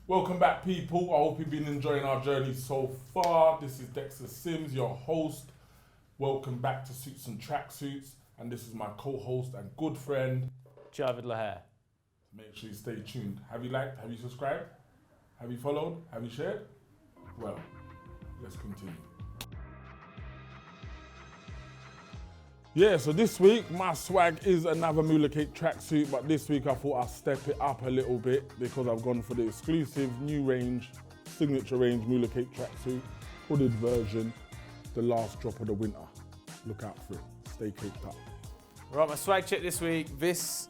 Welcome back, people. I hope you've been enjoying our journey so far. This is Dexter Sims, your host. Welcome back to Suits and Tracksuits. And this is my co-host and good friend, Javid Lahair. Make sure you stay tuned. Have you liked? Have you subscribed? Have you followed? Have you shared? Well, let's continue. Yeah, so this week my swag is another Moolah Cake tracksuit, but this week I thought I'd step it up a little bit because I've gone for the exclusive new range, signature range Moolah Cake tracksuit, hooded version, the last drop of the winter. Look out for it. Stay caked up. Right, my swag check this week. This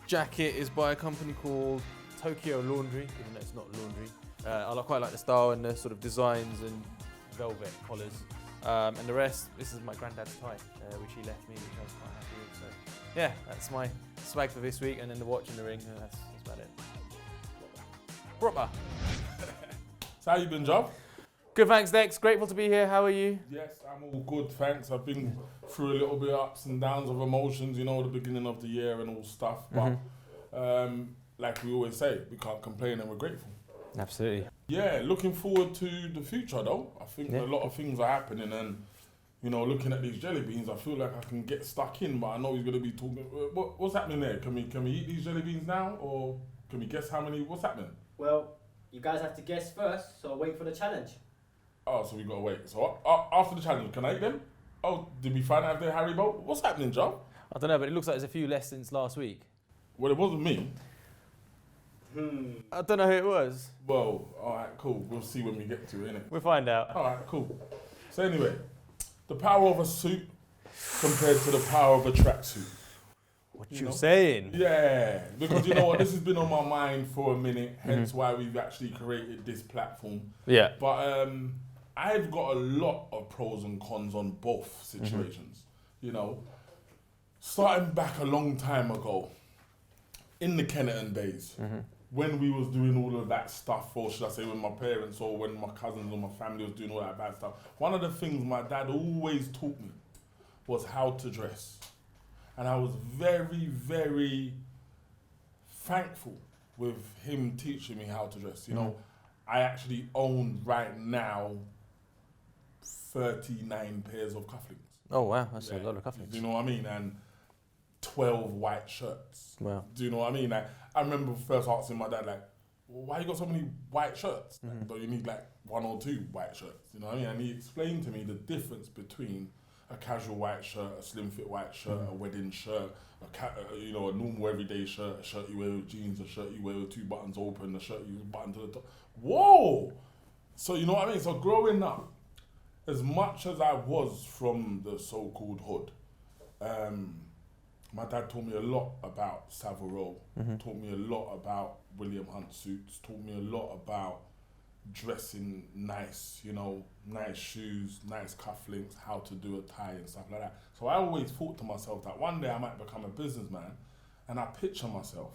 jacket is by a company called Tokyo Laundry, even though it's not laundry. I quite like the style and the sort of designs and velvet collars. And the rest, this is my granddad's tie, which he left me, which I was quite happy with. So, yeah, that's my swag for this week. And then the watch and the ring, that's about it. Proper. So how you been, Job? Good, thanks, Dex. Grateful to be here. How are you? Yes, I'm all good, thanks. I've been through a little bit of ups and downs of emotions, you know, the beginning of the year and all stuff. But like we always say, we can't complain and we're grateful. Absolutely. Yeah, looking forward to the future though. I think a lot of things are happening and, you know, looking at these jelly beans, I feel like I can get stuck in, but I know he's going to be talking. What's happening there? Can we eat these jelly beans now, or can we guess how many? What's happening? Well, you guys have to guess first, so wait for the challenge. Oh, so we got to wait. So after the challenge, can I eat them? Oh, did we find out if they're Haribo? What's happening, John? I don't know, but it looks like there's a few less since last week. Well, it wasn't me. I don't know who it was. Well, all right, cool. We'll see when we get to it, innit? We'll find out. All right, cool. So anyway, the power of a suit compared to the power of a tracksuit. What you saying? Yeah, because you know what, this has been on my mind for a minute, hence why we've actually created this platform. Yeah. But I've got a lot of pros and cons on both situations. You know, starting back a long time ago, in the Kenneton days, when we was doing all of that stuff, or should I say when my parents or when my cousins or my family was doing all that bad stuff, one of the things my dad always taught me was how to dress. And I was very, very thankful with him teaching me how to dress. You know, I actually own right now 39 pairs of cufflinks. Oh wow, that's a lot of cufflinks. Do you know what I mean? And 12 white shirts. Wow. Do you know what I mean? Like, I remember first asking my dad, like, well, why you got so many white shirts? Like, don't you need like one or two white shirts? You know what I mean? And he explained to me the difference between a casual white shirt, a slim fit white shirt, a wedding shirt, a normal everyday shirt, a shirt you wear with jeans, a shirt you wear with two buttons open, a shirt you button to the top. Whoa! So you know what I mean? So growing up, as much as I was from the so-called hood, my dad taught me a lot about Savile Row, taught me a lot about William Hunt suits, taught me a lot about dressing nice, you know, nice shoes, nice cufflinks, how to do a tie and stuff like that. So I always thought to myself that one day I might become a businessman, and I picture myself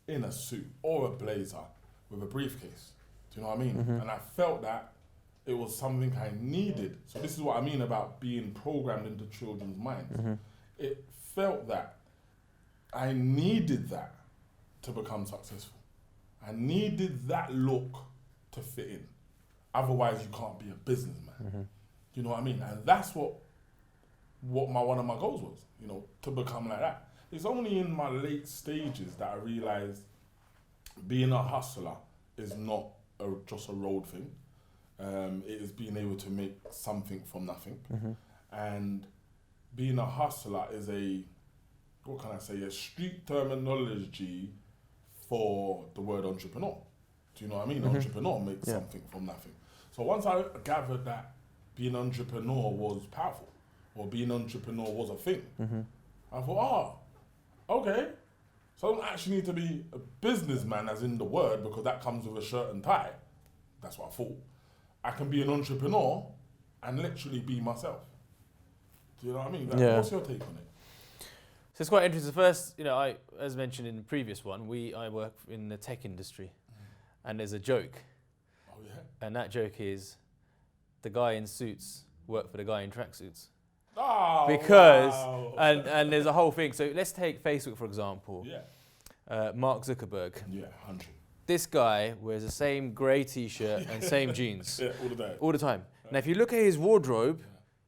in a suit or a blazer with a briefcase. Do you know what I mean? And I felt that it was something I needed. So this is what I mean about being programmed into children's minds. It felt that I needed that to become successful. I needed that look to fit in. Otherwise, you can't be a businessman. You know what I mean? And that's what one of my goals was, you know, to become like that. It's only in my late stages that I realized being a hustler is not just a road thing. It is being able to make something from nothing. And being a hustler is a street terminology for the word entrepreneur. Do you know what I mean? Entrepreneur makes something from nothing. So once I gathered that being an entrepreneur was powerful, or being an entrepreneur was a thing, I thought, okay. So I don't actually need to be a businessman as in the word, because that comes with a shirt and tie. That's what I thought. I can be an entrepreneur and literally be myself. Do you know what I mean? Like, what's your take on it? So it's quite interesting. First, you know, I, as mentioned in the previous one, I work in the tech industry, and there's a joke. Oh yeah. And that joke is, the guy in suits worked for the guy in tracksuits. Oh, because wow. and there's a whole thing. So let's take Facebook for example. Yeah. Mark Zuckerberg. Yeah, 100. this guy wears the same grey t-shirt and same jeans Yeah, all the time. all the time. Now, if you look at his wardrobe,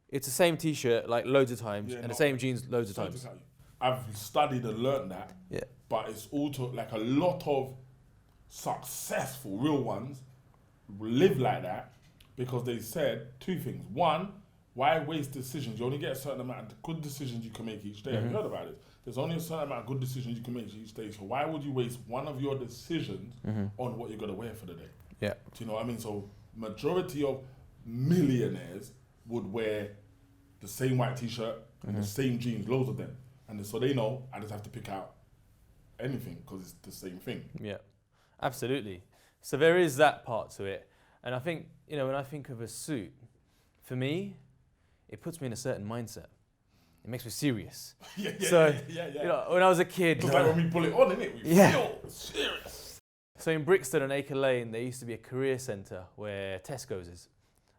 it's the same t-shirt like loads of times Yeah, and no, the same jeans loads of Sorry to times. cut you. I've studied and learned that, Yeah. but it's also like a lot of successful real ones live like that because they said two things. One, why waste decisions? You only get a certain amount of good decisions you can make each day. Have you heard about it? There's only a certain amount of good decisions you can make each day. So why would you waste one of your decisions on what you're gonna wear for the day? Yeah. Do you know what I mean? So majority of millionaires would wear the same white t-shirt and the same jeans, loads of them. And so they know I just have to pick out anything because it's the same thing. Yeah, absolutely. So there is that part to it. And I think, you know, when I think of a suit, for me, it puts me in a certain mindset. It makes me serious. yeah. You know, when I was a kid, Just like when we pull it on, innit? We feel serious. So in Brixton and Acre Lane, there used to be a career centre where Tesco's is.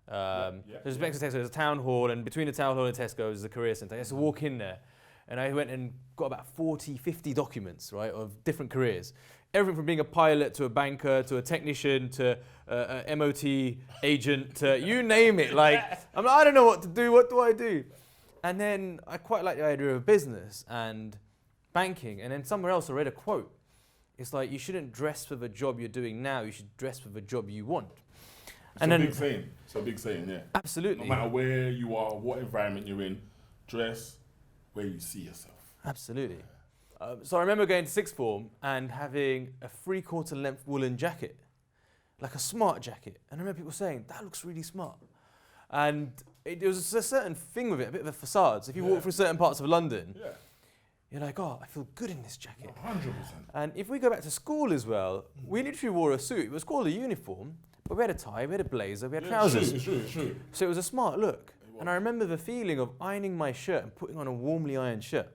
There's a town hall, and between the town hall and Tesco's is a career centre. I used to walk in there, and I went and got about 40, 50 documents, right, of different careers. Everything from being a pilot to a banker to a technician to a MOT agent to you name it. Like, I'm like, I don't know what to do. What do I do? And then I quite like the idea of business and banking. And then somewhere else I read a quote. It's like, you shouldn't dress for the job you're doing now. You should dress for the job you want. It's a big saying. It's a big saying, yeah. Absolutely. No matter where you are, what environment you're in, dress where you see yourself. Absolutely. So I remember going to sixth form and having a 3/4 length woolen jacket, like a smart jacket. And I remember people saying, that looks really smart. And it was a certain thing with it, a bit of a facade. So if you walk through certain parts of London, you're like, oh, I feel good in this jacket. 100%. And if we go back to school as well, we literally wore a suit. It was called a uniform, but we had a tie, we had a blazer, we had trousers. It's true. So it was a smart look. And I remember the feeling of ironing my shirt and putting on a warmly ironed shirt.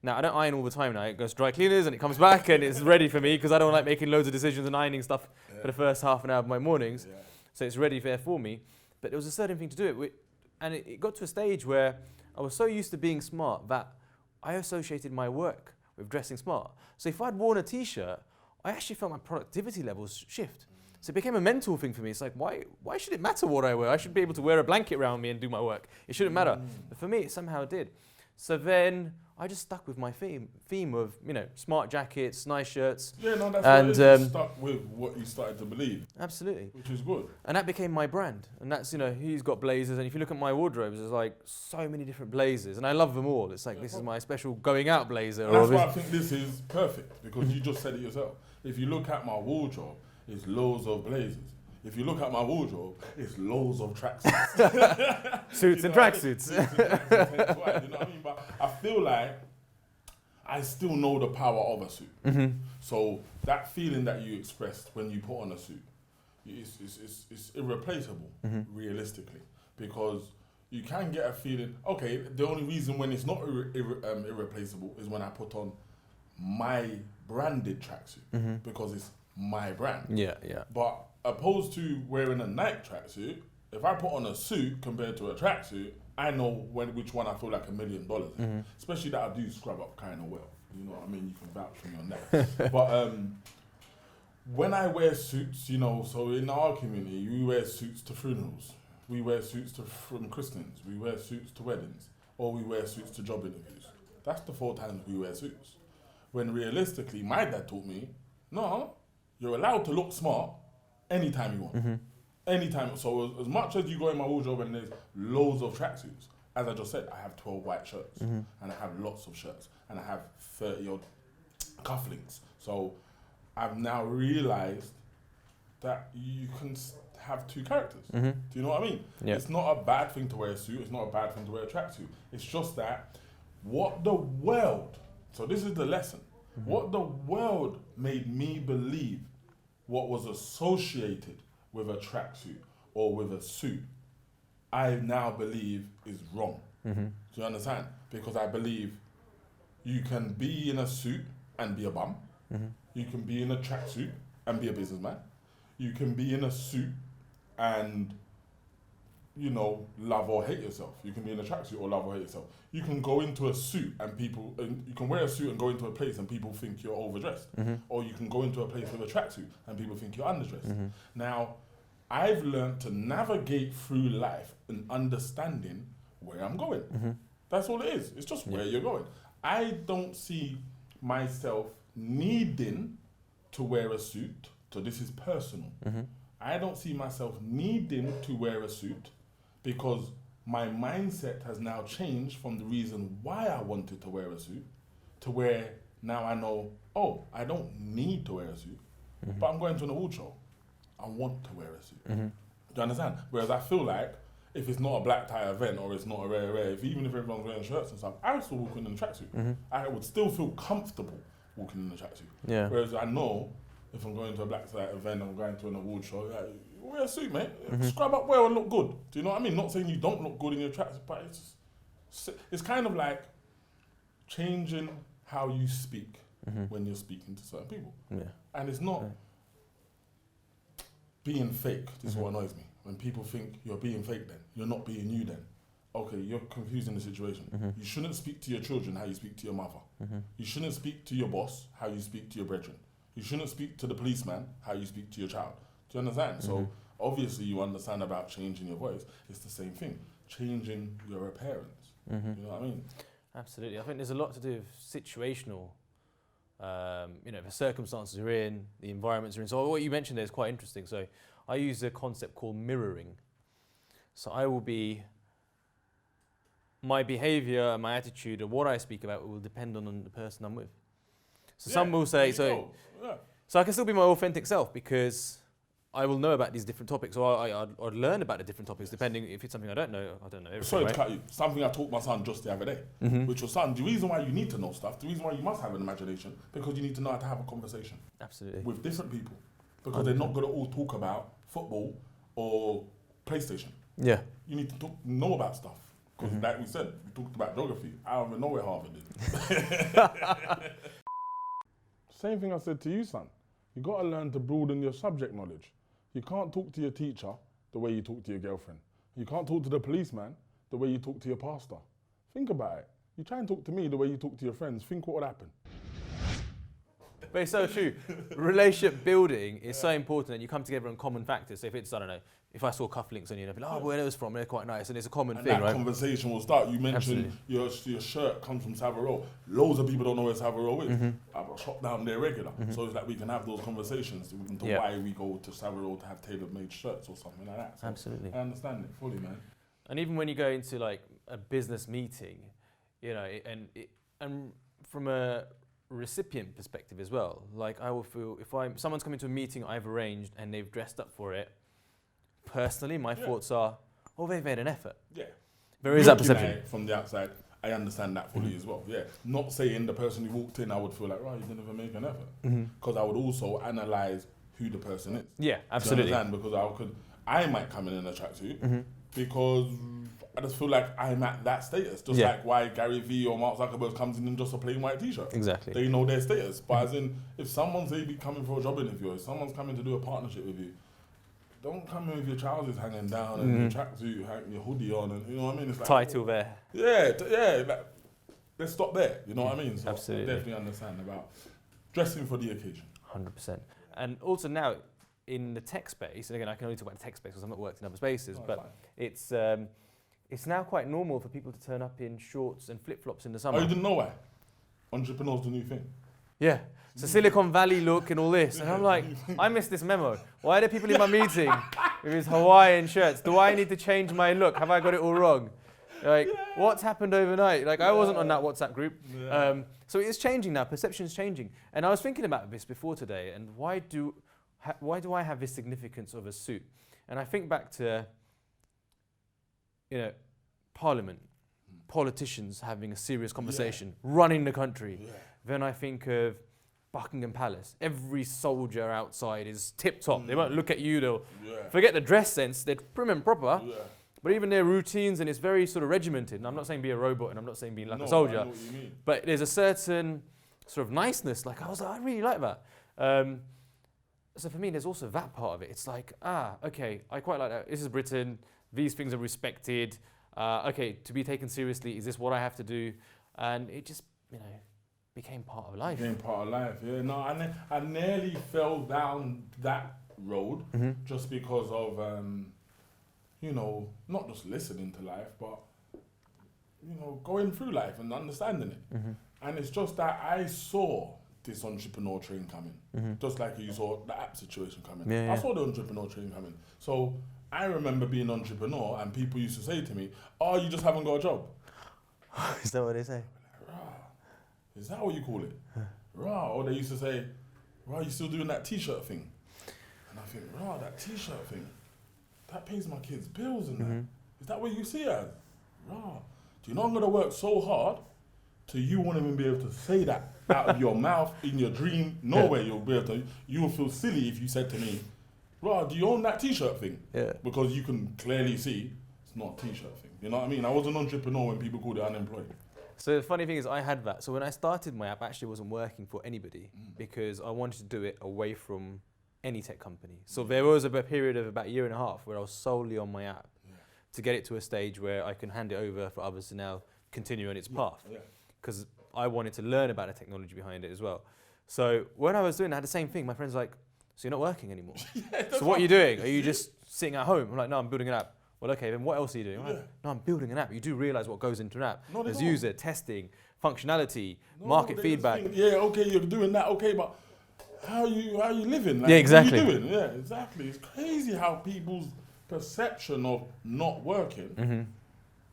Now, I don't iron all the time now. It goes to dry cleaners and it comes back and it's ready for me because I don't like making loads of decisions and ironing stuff for the first half an hour of my mornings. Yeah. So it's ready there for me. But there was a certain thing to do it with. And it got to a stage where I was so used to being smart that I associated my work with dressing smart. So if I'd worn a t-shirt, I actually felt my productivity levels shift. So it became a mental thing for me. It's like, why should it matter what I wear? I should be able to wear a blanket around me and do my work. It shouldn't matter. But for me, it somehow did. So then I just stuck with my theme of, you know, smart jackets, nice shirts. Yeah, no, that's what it is. You stuck with what you started to believe. Absolutely. Which is good. And that became my brand. And that's, you know, he's got blazers. And if you look at my wardrobes, there's like so many different blazers. And I love them all. It's like, this is my special going out blazer. And that's why I think this is perfect. Because you just said it yourself. If you look at my wardrobe, it's loads of blazers. If you look at my wardrobe, it's loads of tracksuits. Suits and tracksuits. You know what I mean? But I feel like I still know the power of a suit. So that feeling that you expressed when you put on a suit, it's irreplaceable, realistically. Because you can get a feeling, okay, the only reason when it's not irreplaceable is when I put on my branded tracksuit. Because it's my brand. Yeah. But opposed to wearing a Nike tracksuit, if I put on a suit compared to a tracksuit, I know which one I feel like $1 million. Especially that I do scrub up kind of well. You know what I mean? You can vouch for me on that. But when I wear suits, you know, so in our community, we wear suits to funerals. We wear suits from christenings. We wear suits to weddings. Or we wear suits to job interviews. That's the 4 times we wear suits. When realistically, my dad taught me, no, you're allowed to look smart anytime you want. Anytime. So as much as you go in my wardrobe and there's loads of tracksuits, as I just said, I have 12 white shirts and I have lots of shirts and I have 30 odd cufflinks. So I've now realized that you can have 2 characters. Do you know what I mean? Yeah. It's not a bad thing to wear a suit. It's not a bad thing to wear a tracksuit. It's just that what the world, so this is the lesson, what the world made me believe what was associated with a tracksuit or with a suit, I now believe is wrong. Do you understand? Because I believe you can be in a suit and be a bum. You can be in a tracksuit and be a businessman. You can be in a suit and you know, love or hate yourself. You can be in a tracksuit or love or hate yourself. You can go into a suit and you can wear a suit and go into a place and people think you're overdressed. Or you can go into a place with a tracksuit and people think you're underdressed. Now, I've learned to navigate through life and understanding where I'm going. That's all it is. It's just where you're going. I don't see myself needing to wear a suit. So this is personal. I don't see myself needing to wear a suit because my mindset has now changed from the reason why I wanted to wear a suit to where now I know, oh, I don't need to wear a suit, but I'm going to an award show. I want to wear a suit. Do you understand? Whereas I feel like if it's not a black tie event or it's not a rare, even if everyone's wearing shirts and stuff, I would still walk in a tracksuit. I would still feel comfortable walking in a tracksuit. Yeah. Whereas I know if I'm going to a black tie event, I'm going to an award show, like, wear a suit, mate. Scrub up well and look good. Do you know what I mean? Not saying you don't look good in your tracksuit, but it's kind of like changing how you speak when you're speaking to certain people. Yeah. And it's not being fake. This is what annoys me. When people think you're being fake then, you're not being you then. Okay, you're confusing the situation. You shouldn't speak to your children how you speak to your mother. You shouldn't speak to your boss how you speak to your brethren. You shouldn't speak to the policeman how you speak to your child. Do you understand? So obviously you understand about changing your voice. It's the same thing. Changing your appearance. You know what I mean? Absolutely. I think there's a lot to do with situational, you know, the circumstances you're in, the environments you're in. So what you mentioned there is quite interesting. So I use a concept called mirroring. So I will be, my behavior, my attitude, and what I speak about will depend on the person I'm with. So some will say, so I can still be my authentic self because I will know about these different topics, or I'd learn about the different topics depending if it's something I don't know everything. Sorry to cut you. Something I taught my son just the other day, which was, son, the reason why you need to know stuff, the reason why you must have an imagination, because you need to know how to have a conversation. Absolutely. With different people. Because they're not going to all talk about football or PlayStation. Yeah. You need to know about stuff. Because like we said, we talked about geography. I don't even know where Harvard is. Same thing I said to you, son. You got to learn to broaden your subject knowledge. You can't talk to your teacher the way you talk to your girlfriend. You can't talk to the policeman the way you talk to your pastor. Think about it. You try and talk to me the way you talk to your friends. Think what would happen. But it's so true. Relationship building is so important that you come together on common factors. So if it's, I don't know, if I saw cufflinks on you, I'd be like, oh, where are those from? They're quite nice. And it's a common thing, that right? Conversation will start. You mentioned your shirt comes from Savile Row. Loads of people don't know where Savile Row is. I've got a shop down there regular. So it's like we can have those conversations into why we go to Savile Row to have tailor-made shirts or something like that. So absolutely. I understand it fully, man. And even when you go into like a business meeting, you know, and from a recipient perspective as well, like I will feel if someone's coming to a meeting I've arranged and they've dressed up for it, personally my thoughts are, oh, they've made an effort. Yeah. There is that perception. At it from the outside, I understand that fully as well. Yeah. Not saying the person who walked in, I would feel like, right, you didn't even make an effort. Because I would also analyse who the person is. Yeah, absolutely. Do you understand? Because I might come in a tracksuit because I just feel like I'm at that status. Just like why Gary Vee or Mark Zuckerberg comes in just a plain white t-shirt. Exactly. They know their status. But as in, if someone's maybe coming for a job interview, if someone's coming to do a partnership with you, don't come in with your trousers hanging down and your tracksuit, your hoodie on, and you know what I mean? It's like, title there. Yeah. Like, let's stop there. You know what I mean? So absolutely. I definitely understand about dressing for the occasion. 100%. And also now in the tech space, and again, I can only talk about the tech space because I've not worked in other spaces, but it's now quite normal for people to turn up in shorts and flip-flops in the summer. Oh, you didn't know why? Entrepreneur's the new thing. Yeah. So Silicon Valley look and all this. And I'm like, I missed this memo. Why are there people in my meeting with his Hawaiian shirts? Do I need to change my look? Have I got it all wrong? Like, what's happened overnight? Like, I wasn't on that WhatsApp group. So it's changing now. Perception's changing. And I was thinking about this before today. And why do I have this significance of a suit? And I think back to, you know, Parliament, politicians having a serious conversation, running the country. Then I think of Buckingham Palace. Every soldier outside is tip-top. They won't look at you, they'll forget the dress sense, they're prim and proper. But even their routines, and it's very sort of regimented. And I'm not saying be a robot, and I'm not saying be like a soldier. I know what you mean. But there's a certain sort of niceness. Like, I really like that. So for me, there's also that part of it. It's like, okay, I quite like that. This is Britain. These things are respected. Okay, to be taken seriously, is this what I have to do? And it just, became part of life. Became part of life, yeah. No, I nearly fell down that road just because of, not just listening to life, but, going through life and understanding it. And it's just that I saw this entrepreneur train coming, just like you saw the app situation coming. Yeah, I saw the entrepreneur train coming. So I remember being an entrepreneur and people used to say to me, oh, you just haven't got a job. Is that what they say? Is that what you call it? Rah. Or they used to say, rah, you still doing that t-shirt thing? And I think, rah, that t-shirt thing, that pays my kids' bills and that. Is that what you see it as? Rah. Do you know I'm going to work so hard till you won't even be able to say that out of your mouth in your dream? Nowhere you'll be able to. You will feel silly if you said to me, rah, do you own that t-shirt thing? Yeah. Because you can clearly see it's not a t-shirt thing. You know what I mean? I was an entrepreneur when people called it unemployed. So the funny thing is I had that. So when I started my app, I actually wasn't working for anybody because I wanted to do it away from any tech company. So there was a period of about a year and a half where I was solely on my app to get it to a stage where I can hand it over for others to now continue on its path. Because I wanted to learn about the technology behind it as well. So when I was doing it, I had the same thing. My friends were like, so you're not working anymore? So what are you doing? Are you just sitting at home? I'm like, no, I'm building an app. Well, okay, then what else are you doing? I'm like, no, I'm building an app. You do realize what goes into an app. There's user, testing, functionality, market feedback. Okay, you're doing that, okay, but how are you living? Like, exactly. What are you doing? Yeah, exactly. It's crazy how people's perception of not working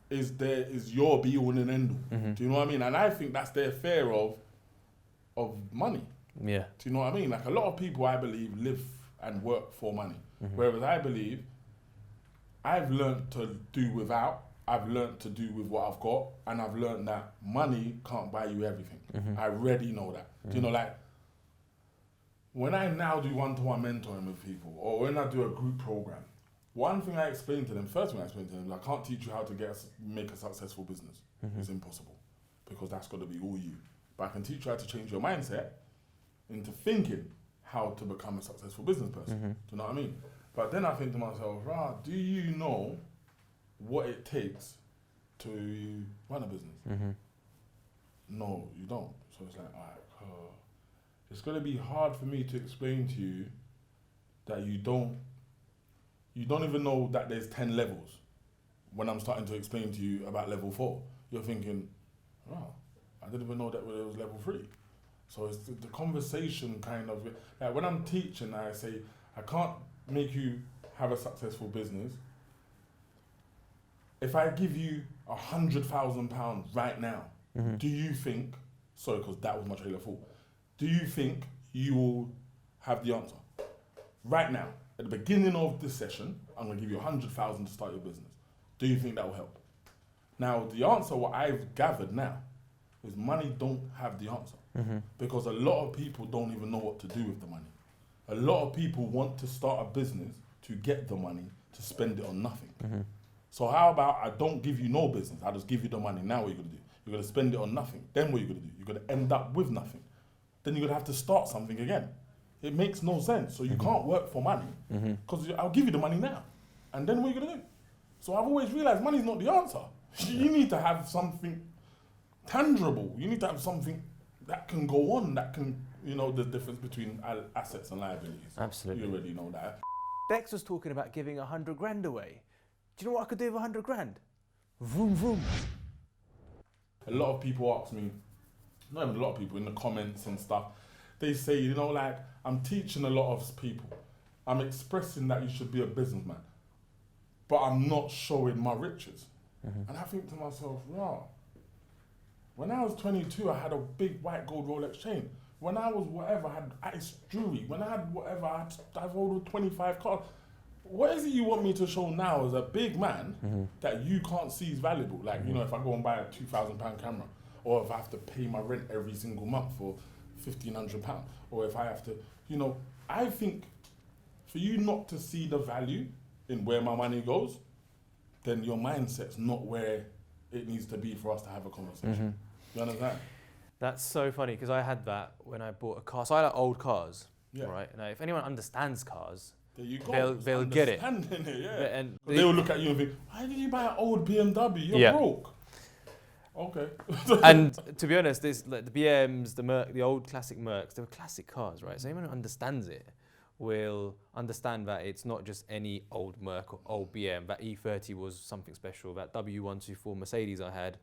is your be all and end all. Do you know what I mean? And I think that's their fear of money. Yeah. Do you know what I mean? Like a lot of people, I believe, live and work for money. Whereas I believe I've learned to do without, I've learned to do with what I've got, and I've learned that money can't buy you everything. I already know that. Do you know, like, when I now do one-to-one mentoring with people, or when I do a group program, one thing I explain to them, first thing I explain to them is I can't teach you how to make a successful business. It's impossible, because that's got to be all you. But I can teach you how to change your mindset into thinking how to become a successful business person. Do you know what I mean? But then I think to myself, do you know what it takes to run a business? No, you don't. So it's like, it's going to be hard for me to explain to you that you don't even know that there's 10 levels when I'm starting to explain to you about level 4. You're thinking, I didn't even know that there was level 3. So it's the conversation kind of, like when I'm teaching, I say, I can't make you have a successful business. If I give you £100,000 right now, do you think, sorry, because that was my trailer thought, do you think you will have the answer? Right now, at the beginning of this session, I'm going to give you £100,000 to start your business. Do you think that will help? Now, the answer, what I've gathered now, is money don't have the answer. Because a lot of people don't even know what to do with the money. A lot of people want to start a business to get the money to spend it on nothing. So how about I don't give you no business, I just give you the money. Now what are you going to do? You're going to spend it on nothing. Then what are you going to do? You're going to end up with nothing. Then you're going to have to start something again. It makes no sense. So you can't work for money because I'll give you the money now. And then what are you going to do? So I've always realized money's not the answer. You need to have something tangible. You need to have something that can go on, that can, the difference between assets and liabilities. Absolutely. You already know that. Dex was talking about giving 100 grand away. Do you know what I could do with 100 grand? Vroom, vroom. A lot of people ask me, not even a lot of people, in the comments and stuff, they say, like, I'm teaching a lot of people. I'm expressing that you should be a businessman, but I'm not showing my riches. And I think to myself, when I was 22, I had a big white gold Rolex chain. When I was whatever, I had ice jewelry. When I had whatever, I've ordered 25 cars. What is it you want me to show now as a big man that you can't see is valuable? Like, if I go and buy a £2,000 camera, or if I have to pay my rent every single month for £1,500, or if I have to, I think for you not to see the value in where my money goes, then your mindset's not where it needs to be for us to have a conversation. You understand? That's so funny because I had that when I bought a car. So I like old cars. Yeah. right? Now, if anyone understands cars, There you go. they'll get it. Understanding it, yeah. And They will look at you and think, why did you buy an old BMW? You're Yeah. broke. Okay. And to be honest, this like the BMs, the old classic Mercs, they were classic cars, right? So anyone who understands it will understand that it's not just any old Merc or old BM. That E30 was something special. That W124 Mercedes I had,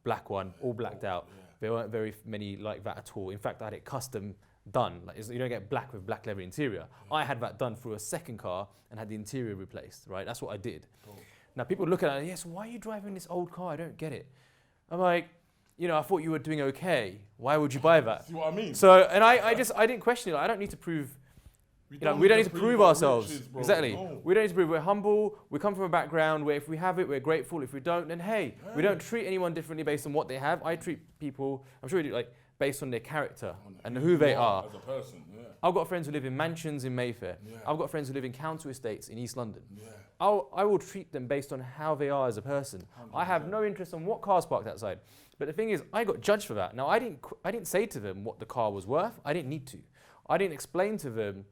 black one, all blacked out. Yeah. There weren't very many like that at all. In fact, I had it custom done. Like you don't get black with black leather interior. I had that done through a second car and had the interior replaced, right? That's what I did. Cool. Now people look at it, yes, why are you driving this old car? I don't get it. I'm like, I thought you were doing okay. Why would you buy that? See what I mean? So, and I didn't question it. I don't need to prove, we don't need to prove ourselves. Riches, bro. Exactly. No. We don't need to prove we're humble. We come from a background where if we have it, we're grateful. If we don't, then hey, we don't treat anyone differently based on what they have. I treat people, I'm sure we do, like based on their character and who they are. As a person, yeah. I've got friends who live in mansions in Mayfair. Yeah. I've got friends who live in council estates in East London. Yeah. I will treat them based on how they are as a person. 100%. I have no interest on what car's parked outside. But the thing is, I got judged for that. Now, I didn't say to them what the car was worth. I didn't need to. I didn't explain to them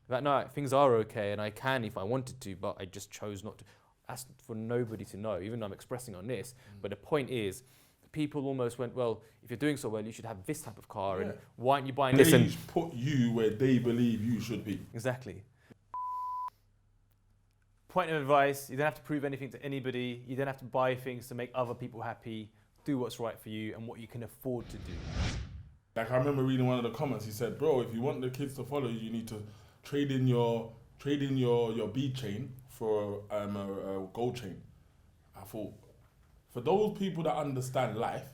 that, no, things are okay and I can if I wanted to, but I just chose not to. That's for nobody to know, even though I'm expressing on this. But the point is, people almost went, well, if you're doing so well, you should have this type of car, and why aren't you buying this? They put you where they believe you should be. Exactly. Point of advice, you don't have to prove anything to anybody. You don't have to buy things to make other people happy. Do what's right for you and what you can afford to do. Like I remember reading one of the comments, he said, bro, if you want the kids to follow you, you need to trade in your bead chain for a gold chain. I thought, for those people that understand life,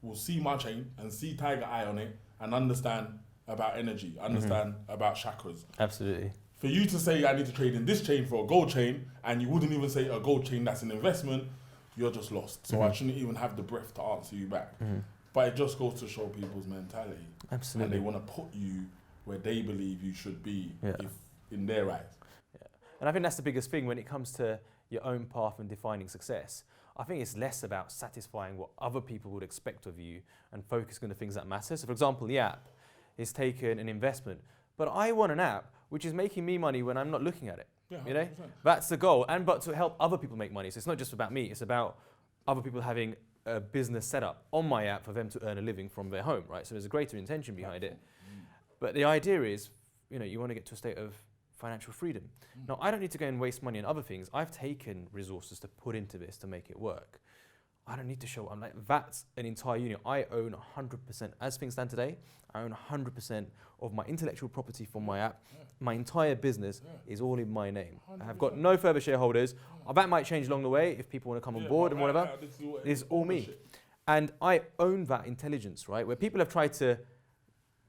will see my chain and see Tiger Eye on it and understand about energy, understand about chakras. Absolutely. For you to say I need to trade in this chain for a gold chain and you wouldn't even say a gold chain that's an investment, you're just lost. So I shouldn't even have the breath to answer you back. But it just goes to show people's mentality. Absolutely. And they want to put you where they believe you should be, Yeah. if in their eyes. Yeah. And I think that's the biggest thing when it comes to your own path and defining success. I think it's less about satisfying what other people would expect of you and focusing on the things that matter. So for example, the app is taken an investment, but I want an app which is making me money when I'm not looking at it. Yeah, You know, 100%. that's the goal. But to help other people make money. So it's not just about me, it's about other people having a business set up on my app for them to earn a living from their home, right? So there's a greater intention behind it. But the idea is, you want to get to a state of financial freedom. Now, I don't need to go and waste money on other things. I've taken resources to put into this to make it work. I don't need to show, I'm like, that's an entire unit. I own 100%, as things stand today, I own 100% of my intellectual property from my app. My entire business is all in my name. I have got no further shareholders. That might change along the way if people want to come on board and whatever. It's all me. And I own that intelligence, right? Where people have tried to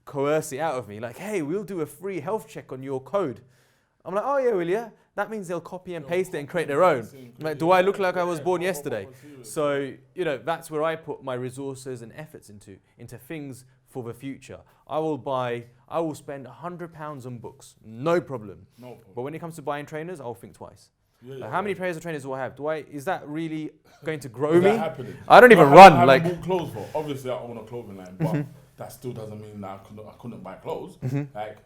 coerce it out of me, like, hey, we'll do a free health check on your code. I'm like, oh yeah, will ya? That means they'll copy and paste it and create their own. Like, do I look like I was born yesterday? So, that's where I put my resources and efforts into things for the future. I will spend £100 on books, no problem. But when it comes to buying trainers, I'll think twice. How many pairs of trainers do I have? Is that really going to grow me? I don't even run. I haven't bought clothes for. Obviously, I own a clothing line, but that still doesn't mean that I couldn't buy clothes. Like,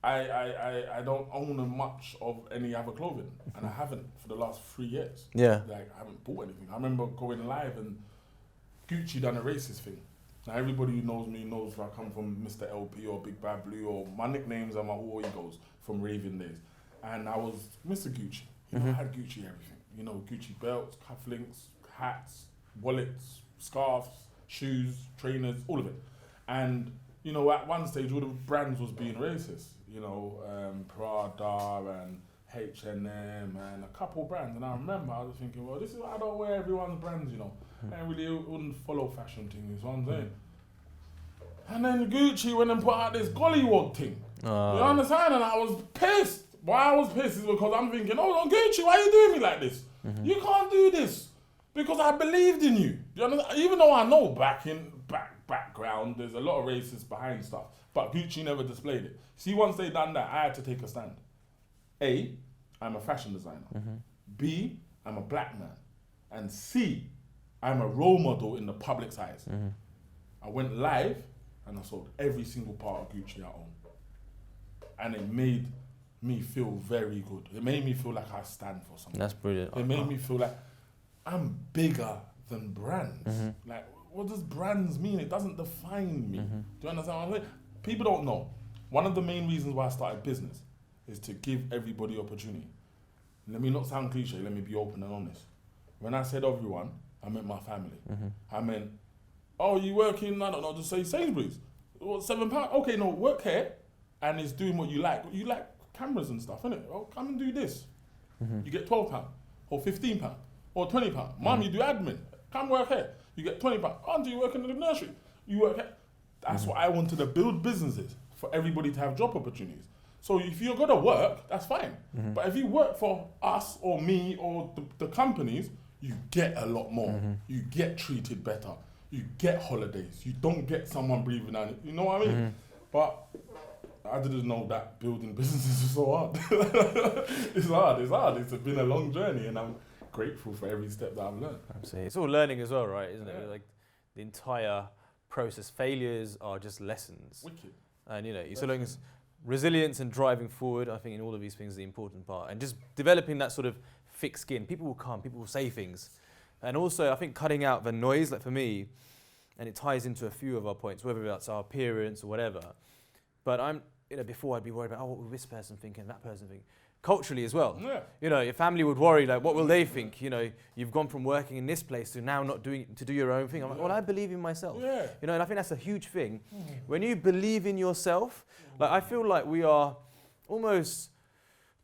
I don't own much of any other clothing, and I haven't for the last 3 years. Yeah. Like, I haven't bought anything. I remember going live and Gucci done a racist thing. Now everybody who knows me knows I come from Mr. LP or Big Bad Blue, or my nicknames are my all egos from Raven days. And I was Mr. Gucci. I had Gucci everything. Gucci belts, cufflinks, hats, wallets, scarves, shoes, trainers, all of it. And at one stage, all the brands was being racist. Prada and H&M and a couple brands. And I remember I was thinking, well, this is why I don't wear everyone's brands, I really wouldn't follow fashion things, is what I'm saying. And then Gucci went and put out this gollywog thing. You understand? And I was pissed. Why I was pissed is because I'm thinking, hold on, Gucci, why are you doing me like this? You can't do this. Because I believed in you. You understand? Even though I know background, there's a lot of racists behind stuff. But Gucci never displayed it. See, once they done that, I had to take a stand. A, I'm a fashion designer. B, I'm a black man. And C, I'm a role model in the public's eyes. I went live and I sold every single part of Gucci I own. and it made me feel very good. It made me feel like I stand for something. That's brilliant. It made me feel like I'm bigger than brands. Like, what does brands mean? It doesn't define me. Do you understand what I'm saying? People don't know. One of the main reasons why I started business is to give everybody opportunity. Let me not sound cliche, let me be open and honest. When I said everyone, I meant my family. I meant, oh, you work in, I don't know, just say Sainsbury's. What, £7? Okay, no, work here and it's doing what you like. You like cameras and stuff, innit? Oh, come and do this. You get £12 or £15 or £20. Mum, you do admin. Come work here. You get £20. Auntie, you work in the nursery. You work here. That's what I wanted to build businesses for everybody to have job opportunities. So if you're gonna work, that's fine. But if you work for us or me or the companies, you get a lot more. You get treated better. You get holidays. You don't get someone breathing on it. You know what I mean? But I didn't know that building businesses is so hard. It's hard. It's been a long journey, and I'm grateful for every step that I've learned. Absolutely. It's all learning as well, right? Isn't it? Like the entire process. Failures are just lessons. Wicked. And so long as resilience and driving forward, I think in all of these things is the important part. And just developing that sort of thick skin. People will come, people will say things. And also, I think cutting out the noise, like for me, and it ties into a few of our points, whether that's our appearance or whatever. But before I'd be worried about, what will this person think and that person think? Culturally as well. Yeah. Your family would worry, like, what will they think? You've gone from working in this place to now not to do your own thing. I'm like, well, I believe in myself. Yeah. And I think that's a huge thing. When you believe in yourself, like I feel like we are almost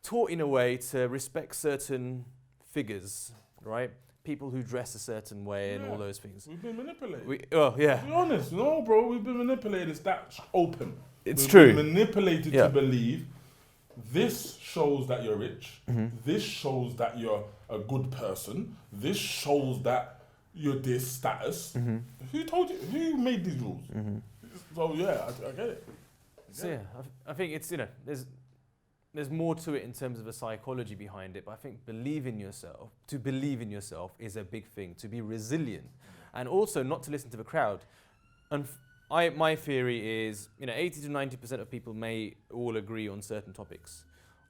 taught in a way to respect certain figures, right? People who dress a certain way and all those things. We've been manipulated. To be honest, no, bro, we've been manipulated. It's that open. It's We've true. Been manipulated to believe this shows that you're rich. This shows that you're a good person. This shows that you're this status. Who told you? Who made these rules? So yeah, I get it. I think it's there's more to it in terms of the psychology behind it, but I think to believe in yourself is a big thing. To be resilient, and also not to listen to the crowd. And my theory is, 80 to 90% of people may all agree on certain topics.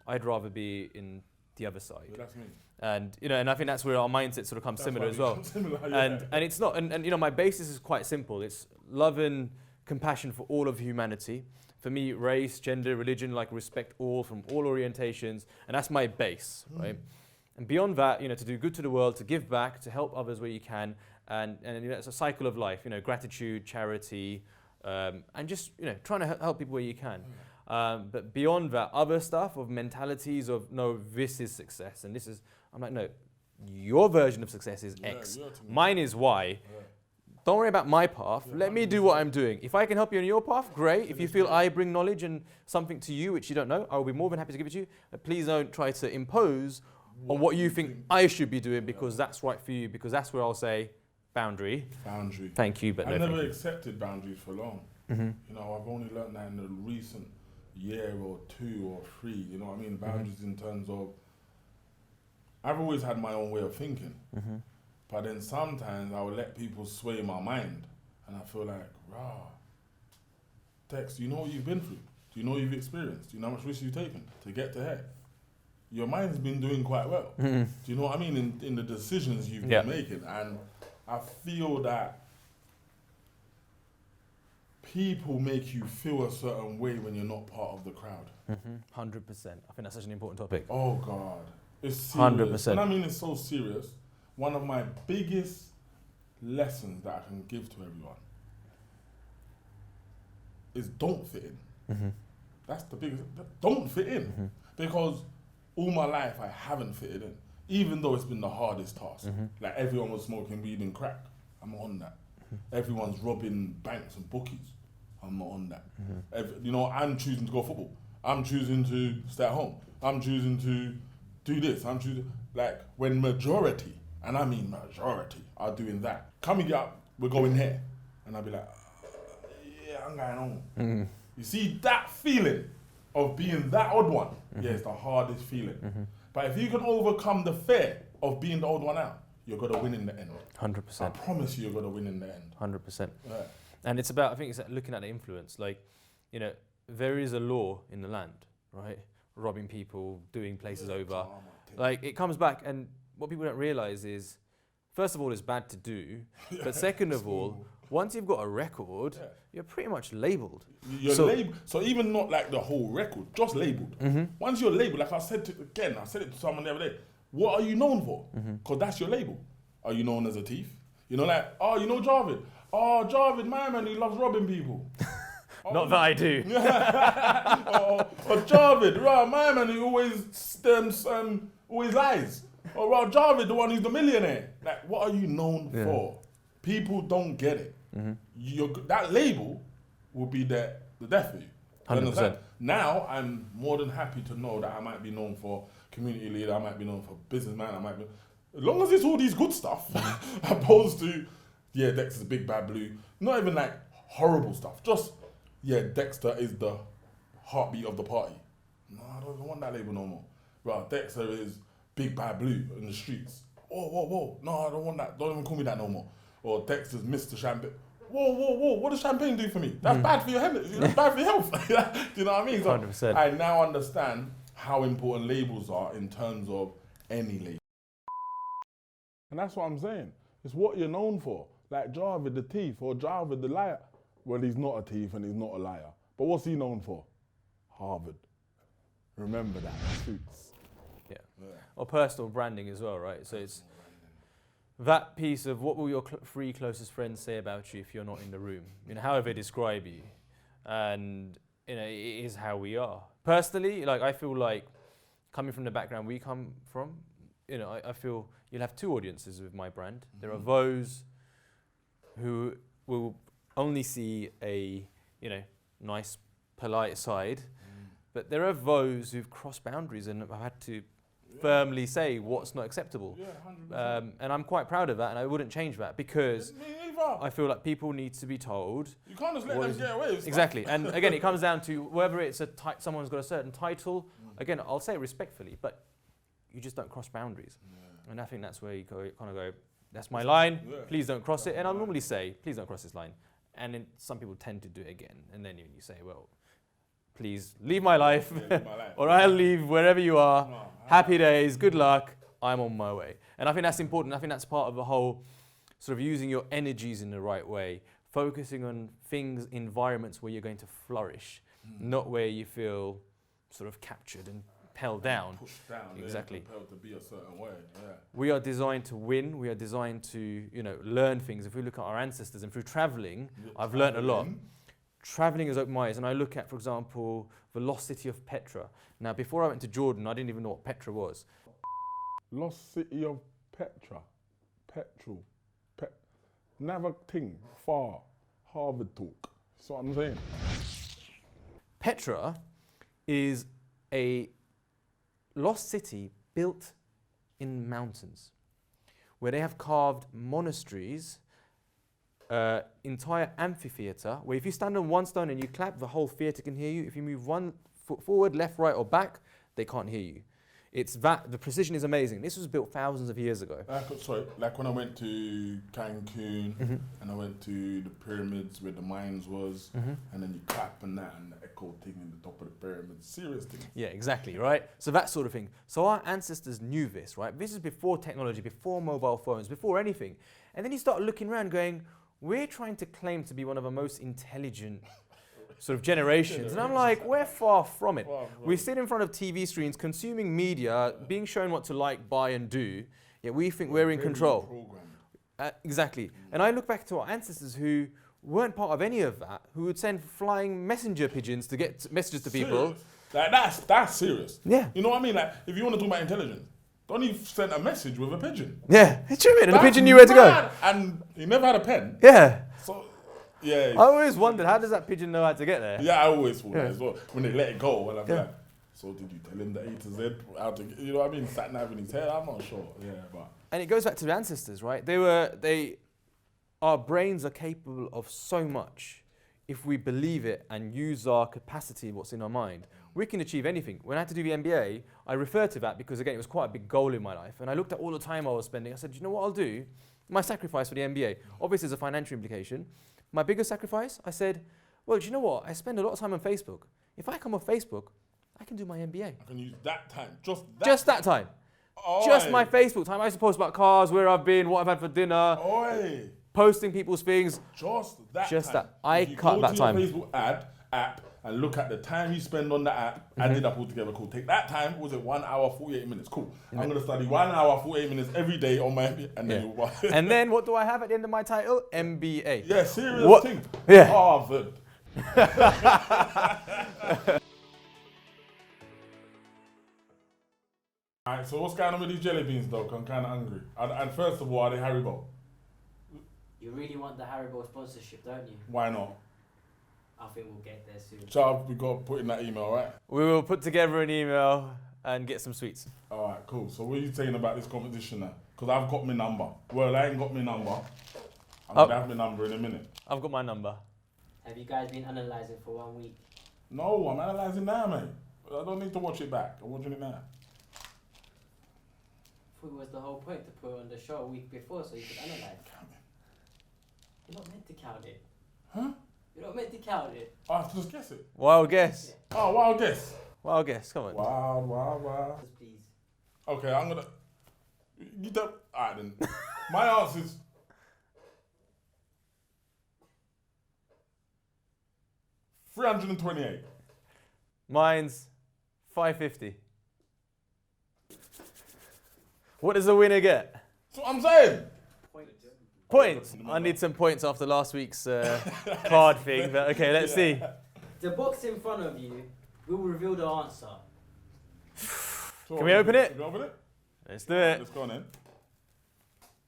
I'd rather be in the other side. Well, that's me. And and I think that's where our mindset sort of comes similar as well. And it's not, and my basis is quite simple. It's love and compassion for all of humanity. For me, race, gender, religion, like respect all from all orientations, and that's my base, right? And beyond that, to do good to the world, to give back, to help others where you can, and it's a cycle of life. Gratitude, charity, and just trying to help people where you can. But beyond that, other stuff of mentalities of no, this is success, and this is. I'm like, no, your version of success is X. Mine is Y. Yeah. Don't worry about my path. Let me do what I'm doing. If I can help you on your path, great. If you feel I bring knowledge and something to you which you don't know, I will be more than happy to give it to you. But please don't try to impose on what you think I should be doing because that's right for you, because that's where I'll say boundary. Thank you, but I never accepted boundaries for long. I've only learned that in the recent year or 2 or 3. You know what I mean? Boundaries in terms of, I've always had my own way of thinking. But then sometimes I would let people sway my mind, and I feel like, Tex, do you know what you've been through? Do you know what you've experienced? Do you know how much risk you've taken to get to here? Your mind's been doing quite well. Do you know what I mean? In the decisions you've been making. And I feel that people make you feel a certain way when you're not part of the crowd. 100%. I think that's such an important topic. Oh, God. It's serious. 100%. And I mean, it's so serious. One of my biggest lessons that I can give to everyone is don't fit in. That's the biggest. Don't fit in. Because all my life I haven't fitted in. Even though it's been the hardest task. Like everyone was smoking weed and crack. I'm not on that. Everyone's robbing banks and bookies. I'm not on that. I'm choosing to go football. I'm choosing to stay at home. I'm choosing to do this. I'm choosing, like, when majority, and I mean majority, are doing that. Coming up, we're going here. And I'll be like, I'm going home. You see, that feeling of being that odd one, it's the hardest feeling. But if you can overcome the fear of being the odd one out, you're going to win in the end. 100%. I promise you, you're going to win in the end. 100%. Yeah. And it's about, I think it's looking at the influence. Like, there is a law in the land. right? Robbing people, doing places over. Karma, Like, it comes back, and what people don't realize is, first of all, it's bad to do, but second of all, once you've got a record, you're pretty much labelled. You're labelled. So even not like the whole record, just labelled. Once you're labelled, like I said it to someone the other day, what are you known for? Because that's your label. Are you known as a thief? You know, like, oh, you know Jarvid? Oh, Jarvid, my man, he loves robbing people. Not that I do. or Jarvid, right, my man, he always lies. Or right, Jarvid, the one who's the millionaire. Like, what are you known for? People don't get it. That label will be the death of you. 100%. Now, I'm more than happy to know that I might be known for community leader, I might be known for businessman, as long as it's all these good stuff, opposed to, Dexter's Big Bad Blue, not even like horrible stuff, just, Dexter is the heartbeat of the party. No, I don't want that label no more. Right, Dexter is Big Bad Blue in the streets. Whoa, no, I don't want that, don't even call me that no more. Or Dexter's Mr. Champagne. Whoa, what does champagne do for me? That's bad for your health. That's bad for your health. Do you know what I mean? So 100%. I now understand how important labels are in terms of any label. And that's what I'm saying. It's what you're known for. Like Jarvid the thief or Jarvid the liar. Well, he's not a thief and he's not a liar. But what's he known for? Harvard. Remember that. Suits. Yeah. Or personal branding as well, right? So it's that piece of what will your three closest friends say about you if you're not in the room? You know, however they describe you. And, you know, it is how we are. Personally, like, I feel like coming from the background we come from, you know, I feel you'll have two audiences with my brand. There are those who will only see a, you know, nice, polite side, but there are those who've crossed boundaries and have had to firmly say what's not acceptable. Yeah, 100%. And I'm quite proud of that, and I wouldn't change that because Me either. I feel like people need to be told. You can't just let what them is- get away with stuff. Exactly. And again, it comes down to whether it's someone's got a certain title. Again, I'll say respectfully, but you just don't cross boundaries. And I think that's where you kind of go, that's my line, please don't cross it. And I'll normally say, please don't cross this line. And then some people tend to do it again. And then you say, well, please leave my life, or I'll leave wherever you are. Happy days, good luck, I'm on my way. And I think that's important. I think that's part of the whole sort of using your energies in the right way, focusing on things, environments where you're going to flourish, not where you feel sort of captured and held down. Pushed down. Exactly. Compelled to be a certain way. Yeah. We are designed to win. We are designed to, you know, learn things. If we look at our ancestors and through traveling, I've learned a lot. Traveling has opened my eyes, and I look at, for example, the lost city of Petra. Now, before I went to Jordan, I didn't even know what Petra was. Lost city of Petra. Petrol. Never thing. Far. Harvard talk. That's what I'm saying. Petra is a lost city built in mountains where they have carved monasteries, entire amphitheatre, where if you stand on one stone and you clap, the whole theatre can hear you. If you move one foot forward, left, right, or back, they can't hear you. It's that, the precision is amazing. This was built thousands of years ago. Like when I went to Cancun and I went to the pyramids where the mines was, and then you clap and that, and the echo thing in the top of the pyramid. Serious thing. Yeah, exactly, right? So that sort of thing. So our ancestors knew this, right? This is before technology, before mobile phones, before anything. And then you start looking around going, we're trying to claim to be one of the most intelligent sort of generations. And I'm like, we're far from it. We sit in front of TV screens, consuming media, being shown what to like, buy, and do, yet we think we're in control. Exactly. And I look back to our ancestors who weren't part of any of that, who would send flying messenger pigeons to get messages to people. Like that's serious. Yeah. You know what I mean? Like if you want to talk about intelligence, don't you send a message with a pigeon? Yeah, it's true, and the pigeon knew where to go. And he never had a pen. Yeah. So, yeah. I always wondered, how does that pigeon know how to get there? Yeah, I always thought that as well. When they let it go, and I'm like, so did you tell him the A to Z, how to, you know what I mean? Sat nav in his head, I'm not sure. Yeah, but. And it goes back to the ancestors, right? Our brains are capable of so much if we believe it and use our capacity, what's in our mind. We can achieve anything. When I had to do the MBA, I refer to that because, again, it was quite a big goal in my life. And I looked at all the time I was spending. I said, you know what I'll do? My sacrifice for the MBA. Obviously, there's a financial implication. My biggest sacrifice, I said, well, do you know what? I spend a lot of time on Facebook. If I come off Facebook, I can do my MBA. I can use that time. Just that. Just that time. Oi. Just my Facebook time. I used to post about cars, where I've been, what I've had for dinner, Oi. posting people's things. Just that Just time. that. I If you cut go that to time. your Facebook app and look at the time you spend on the app, add it up all together. Cool. Take that time. What was it 1 hour 48 minutes? Cool. I'm gonna study 1 hour 48 minutes every day on my MBA, and then you'll And then what do I have at the end of my title? MBA. yeah, serious What? thing. Yeah. Harvard. Alright, so what's going on with these jelly beans, though? 'Cause I'm kind of hungry. And first of all, are they Haribo? You really want the Haribo sponsorship, don't you? Why not? I think we'll get there soon. Child, we got to put in that email, right? We will put together an email and get some sweets. Alright, cool. So what are you saying about this competition now? Because I've got my number. Well, I ain't got my number. I'm going to have my number in a minute. I've got my number. Have you guys been analysing for 1 week? No, I'm analysing now, mate. I don't need to watch it back. I'm watching it now. I thought it was the whole point to put it on the show a week before so you could analyse. You're not meant to count it. Huh? You're not meant to count it. I have to just guess it. Wild guess. Oh, wild guess. Wild guess. Come on. Wild. Just please. Okay, I'm going to... You don't... Alright then. My answer is... $328. Mine's $550. What does the winner get? That's what I'm saying. Points. I need some points after last week's card thing, but okay, let's see. The box in front of you will reveal the answer. So Can we open it? Can we open it? Let's do it. Let's go on then.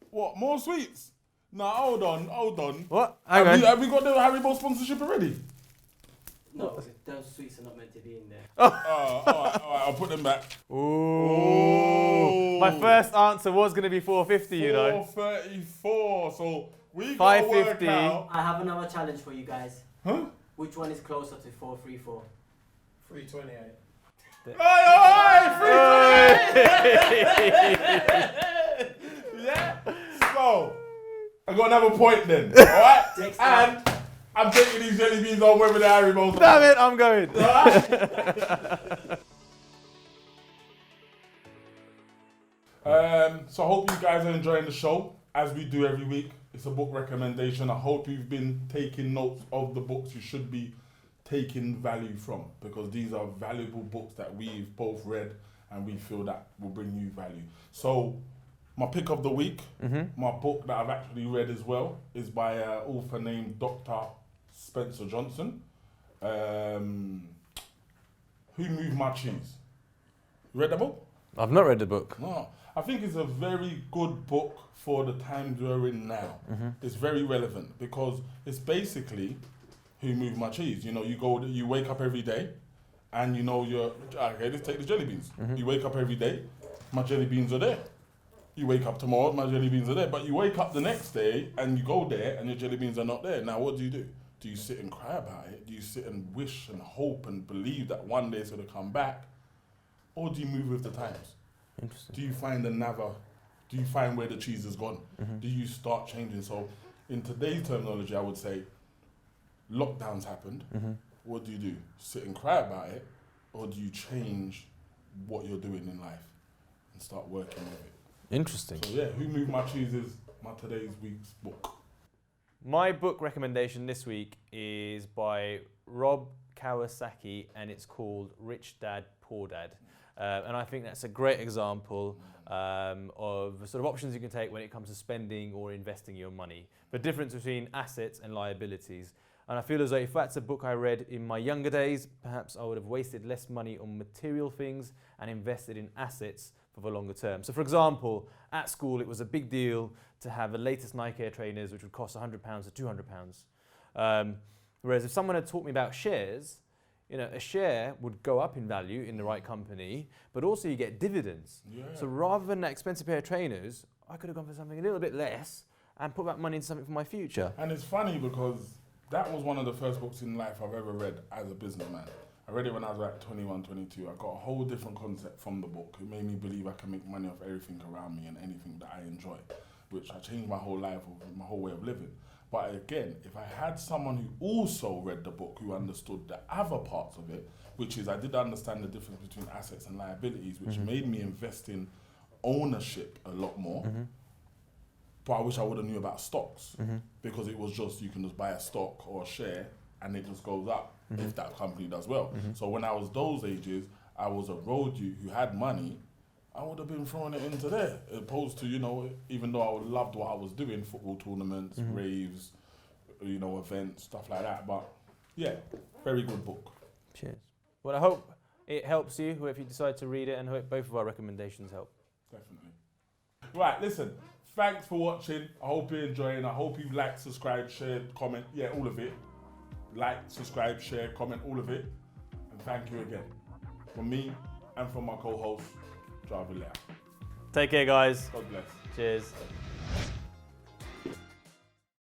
What? More sweets? Nah, hold on. What? Hang on. Have we got the Haribo sponsorship already? No, those sweets are not meant to be in there. Alright, I'll put them back. Ooh. My first answer was going to be 450, you know. 434. So we got to work 550. out. I have another challenge for you guys. Huh? Which one is closer to 434? 328. Yeah. So I got another point then. All right. Next And up. I'm taking these jelly beans on whether they're Haribo. Damn it, I'm going. So I hope you guys are enjoying the show as we do every week. It's a book recommendation. I hope you've been taking notes of the books you should be taking value from, because these are valuable books that we've both read and we feel that will bring you value. So my pick of the week, my book that I've actually read as well, is by an author named Dr. Spencer Johnson. Who Moved My Cheese? You read that book? I've not read the book. No. I think it's a very good book for the times we're in now. It's very relevant because it's basically who moved my cheese. You know, you wake up every day and you know okay, let's take the jelly beans. You wake up every day, my jelly beans are there. You wake up tomorrow, my jelly beans are there. But you wake up the next day and you go there and your jelly beans are not there. Now what do? Do you sit and cry about it? Do you sit and wish and hope and believe that one day it's going to come back? Or do you move with the times? Interesting. Do you find another? Do you find where the cheese has gone? Do you start changing? So in today's terminology, I would say lockdowns happened. What do? Sit and cry about it? Or do you change what you're doing in life and start working with it? Interesting. So yeah, Who Moved My Cheese is my today's week's book. My book recommendation this week is by Rob Kawasaki and it's called Rich Dad, Poor Dad. And I think that's a great example of the sort of options you can take when it comes to spending or investing your money. The difference between assets and liabilities. And I feel as though if that's a book I read in my younger days, perhaps I would have wasted less money on material things and invested in assets for the longer term. So for example, at school it was a big deal to have the latest Nike Air trainers, which would cost £100 to £200. Whereas if someone had taught me about shares, you know, a share would go up in value in the right company, but also you get dividends. Yeah. So rather than that expensive pair of trainers, I could have gone for something a little bit less and put that money into something for my future. And it's funny because that was one of the first books in life I've ever read as a businessman. I read it when I was like 21, 22. I got a whole different concept from the book. It made me believe I can make money off everything around me and anything that I enjoy, which I changed my whole life, my whole way of living. But again, if I had someone who also read the book, who understood the other parts of it, which is I did understand the difference between assets and liabilities, which made me invest in ownership a lot more. But I wish I would have knew about stocks, because it was just, you can just buy a stock or a share and it just goes up if that company does well. So when I was those ages, I was a road youth who had money. I would have been throwing it into there, as opposed to, you know, even though I loved what I was doing, football tournaments, raves, you know, events, stuff like that. But yeah, very good book. Cheers. Well, I hope it helps you if you decide to read it, and hope both of our recommendations help. Definitely. Right, listen, thanks for watching. I hope you're enjoying. I hope you like, subscribe, share, comment. Yeah, all of it. Like, subscribe, share, comment, all of it. And thank you again. From me and from my co-host, Driver Leah. Take care, guys. God bless. Cheers.